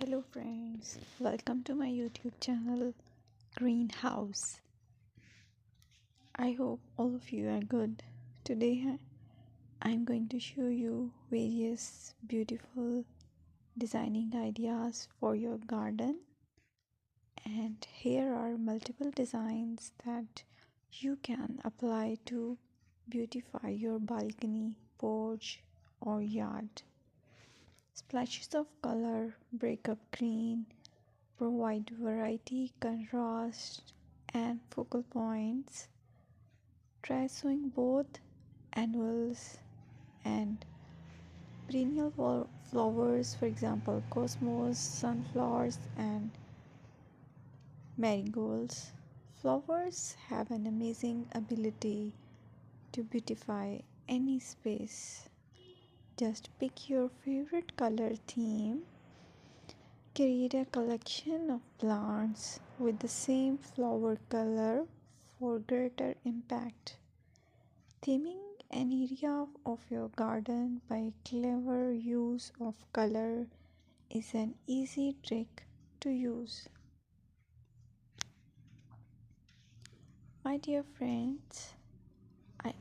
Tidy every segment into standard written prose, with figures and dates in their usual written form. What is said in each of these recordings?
Hello friends, welcome to my YouTube channel Greenhouse. I hope all of you are good. Today I'm going to show you various beautiful designing ideas for your garden, and here are multiple designs that you can apply to beautify your balcony, porch or yard. Splashes of color break up green, provide variety, contrast, and focal points. Try sowing both annuals and perennial flowers, for example, cosmos, sunflowers, and marigolds. Flowers have an amazing ability to beautify any space. Just pick your favorite color theme. Create a collection of plants with the same flower color for greater impact. Theming an area of your garden by clever use of color is an easy trick to use. My dear friends,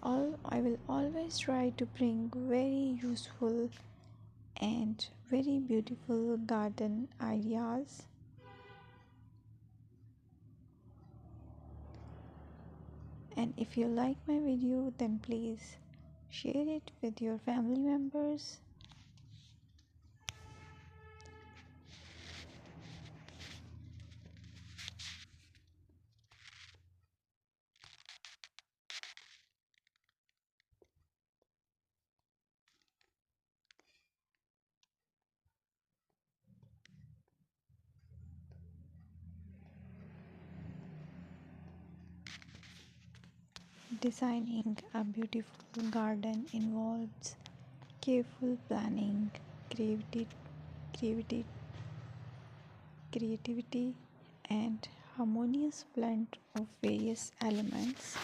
I will always try to bring very useful and very beautiful garden ideas. And if you like my video, then please share it with your family members. Designing a beautiful garden involves careful planning, creativity, creativity and harmonious blend of various elements.